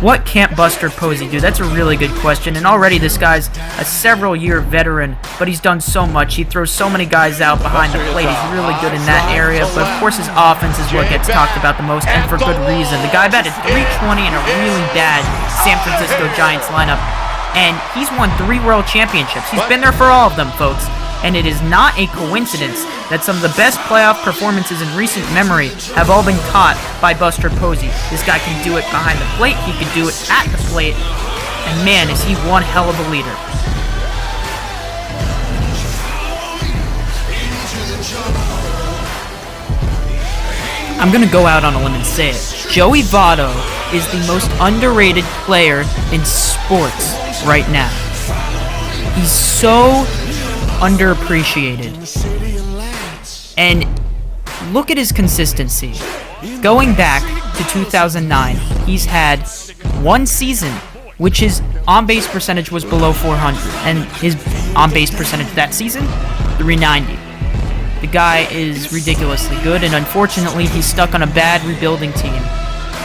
What can't Buster Posey do? That's a really good question, and already this guy's a several-year veteran, but he's done so much. He throws so many guys out behind the plate. He's really good in that area, but of course his offense is what gets talked about the most, and for good reason. The guy batted .320 in a really bad San Francisco Giants lineup, and he's won 3 World Championships. He's been there for all of them, folks. And it is not a coincidence that some of the best playoff performances in recent memory have all been caught by Buster Posey. This guy can do it behind the plate, he can do it at the plate, and man, is he one hell of a leader. I'm gonna go out on a limb and say it. Joey Votto is the most underrated player in sports right now. He's so underappreciated. And look at his consistency. Going back to 2009, he's had one season which his on-base percentage was below 400, and his on-base percentage that season, 390. The guy is ridiculously good, and unfortunately he's stuck on a bad rebuilding team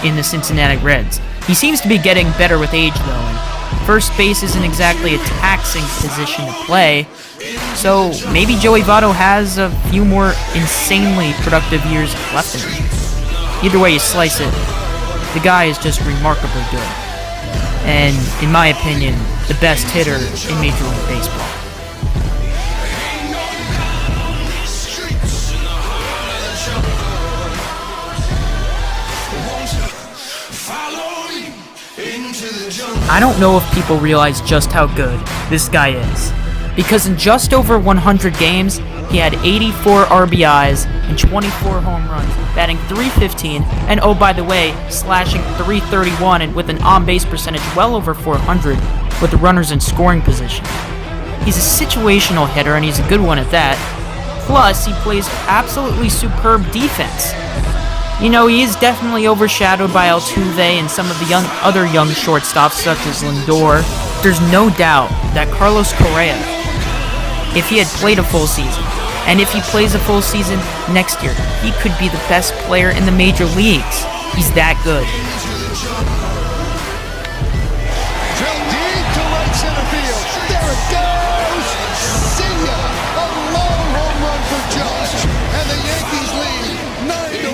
in the Cincinnati Reds. He seems to be getting better with age though, and first base isn't exactly a taxing position to play, so maybe Joey Votto has a few more insanely productive years left in him. Either way you slice it, the guy is just remarkably good. And, in my opinion, the best hitter in Major League Baseball. I don't know if people realize just how good this guy is, because in just over 100 games, he had 84 RBIs and 24 home runs, batting .315, and oh by the way, slashing .331 and with an on-base percentage well over 400 with the runners in scoring position. He's a situational hitter, and he's a good one at that. Plus, he plays absolutely superb defense. You know, he is definitely overshadowed by Altuve and some of the other young shortstops such as Lindor. There's no doubt that Carlos Correa, if he had played a full season, and if he plays a full season next year, he could be the best player in the major leagues. He's that good. Drill deep to right center field. There it goes. See ya. A long home run for Judge, and the Yankees lead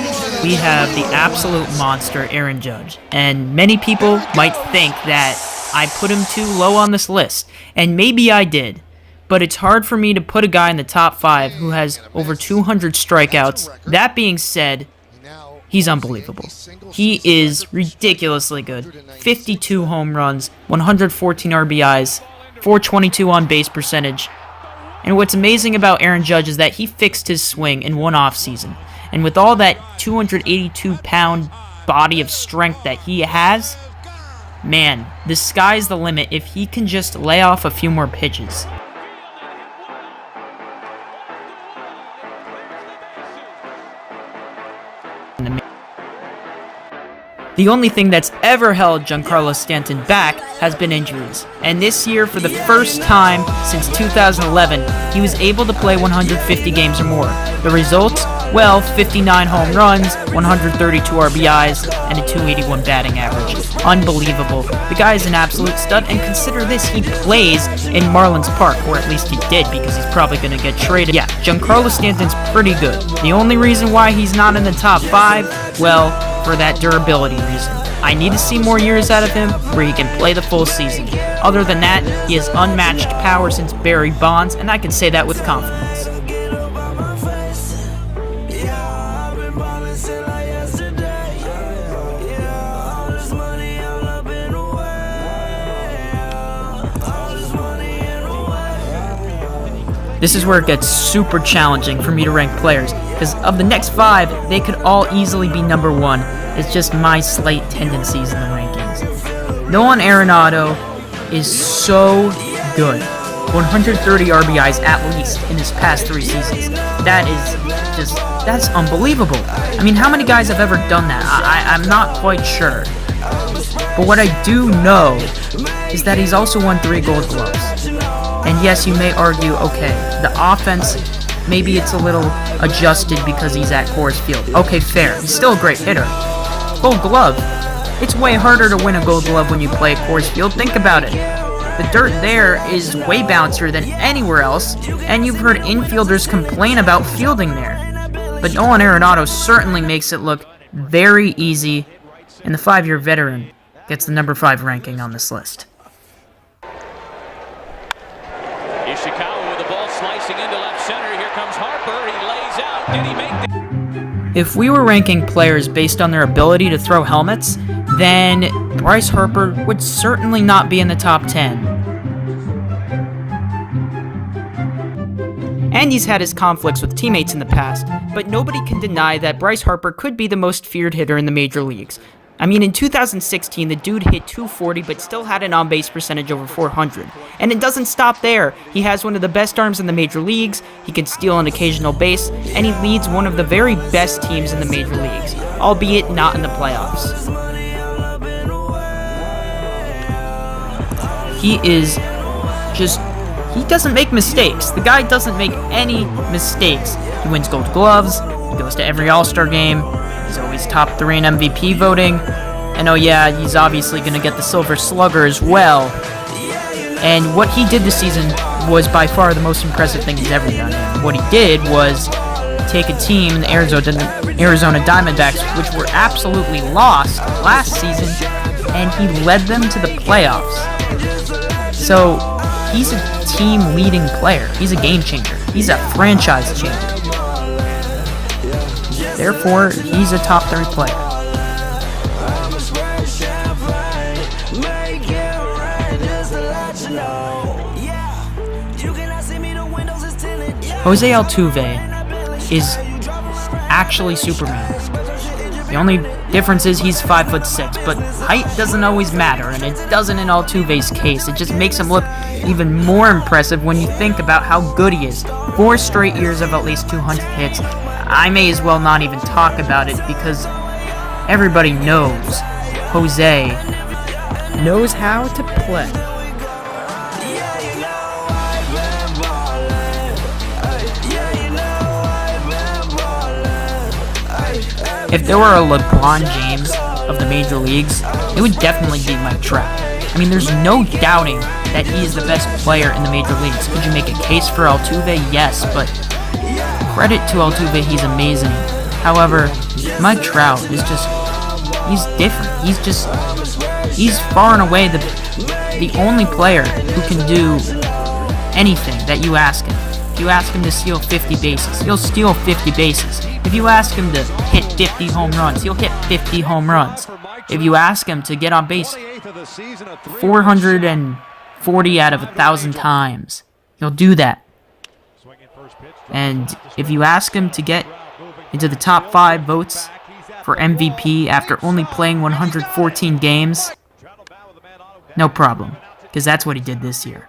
9-1. We have the absolute monster, Aaron Judge, and many people might think that I put him too low on this list, and maybe I did. But it's hard for me to put a guy in the top 5 who has over 200 strikeouts. That being said, he's unbelievable. He is ridiculously good. 52 home runs, 114 RBIs, 422 on base percentage. And what's amazing about Aaron Judge is that he fixed his swing in one offseason. And with all that 282-pound body of strength that he has, man, the sky's the limit if he can just lay off a few more pitches. The only thing that's ever held Giancarlo Stanton back has been injuries. And this year, for the first time since 2011, he was able to play 150 games or more. The results? Well, 59 home runs, 132 RBIs, and a .281 batting average. Unbelievable. The guy is an absolute stud, and consider this, he plays in Marlins Park, or at least he did, because he's probably going to get traded. Yeah, Giancarlo Stanton's pretty good. The only reason why he's not in the top 5, well, for that durability reason. I need to see more years out of him where he can play the full season. Other than that, he has unmatched power since Barry Bonds, and I can say that with confidence. This is where it gets super challenging for me to rank players, because of the next 5, they could all easily be number 1. It's just my slight tendencies in the rankings. Nolan Arenado is so good. 130 RBIs at least in his past 3 seasons. That's unbelievable. I mean, how many guys have ever done that? I'm not quite sure. But what I do know is that he's also won 3 Gold Gloves. And yes, you may argue, okay, the offense, maybe it's a little adjusted because he's at Coors Field. Okay, fair. He's still a great hitter. Gold Glove. It's way harder to win a Gold Glove when you play at Coors Field. Think about it. The dirt there is way bouncier than anywhere else, and you've heard infielders complain about fielding there. But Nolan Arenado certainly makes it look very easy, and the 5-year veteran gets the number 5 ranking on this list. Ishikawa with the ball slicing into left center. Here comes Harper. He lays out. Did he make the... If we were ranking players based on their ability to throw helmets, then Bryce Harper would certainly not be in the top 10. And he's had his conflicts with teammates in the past, but nobody can deny that Bryce Harper could be the most feared hitter in the major leagues. I mean, in 2016, the dude hit .240 but still had an on-base percentage over .400. And it doesn't stop there. He has one of the best arms in the major leagues, he can steal an occasional base, and he leads one of the very best teams in the major leagues, albeit not in the playoffs. He doesn't make mistakes. The guy doesn't make any mistakes. He wins Gold Gloves, he goes to every All-Star game, he's always top 3 in MVP voting, and oh yeah, he's obviously going to get the Silver Slugger as well. And what he did this season was by far the most impressive thing he's ever done. What he did was take a team, the Arizona Diamondbacks, which were absolutely lost last season, and he led them to the playoffs. So, he's a team-leading player. He's a game changer. He's a franchise changer. Therefore, he's a top 3 player. Jose Altuve is actually Superman. The only difference is he's 5'6", but height doesn't always matter, and it doesn't in Altuve's case. It just makes him look even more impressive when you think about how good he is. 4 straight years of at least 200 hits. I may as well not even talk about it because everybody knows Jose knows how to play. If there were a LeBron James of the major leagues, it would definitely be Mike Trout. I mean, there's no doubting that he is the best player in the major leagues. Could you make a case for Altuve? Yes, but credit to Altuve, he's amazing. However, Mike Trout is he's different. He's far and away the only player who can do anything that you ask him. If you ask him to steal 50 bases, he'll steal 50 bases. If you ask him to hit 50 home runs, he'll hit 50 home runs. If you ask him to get on base 440 out of 1,000 times, he'll do that. And if you ask him to get into the top 5 votes for MVP after only playing 114 games, no problem, because that's what he did this year.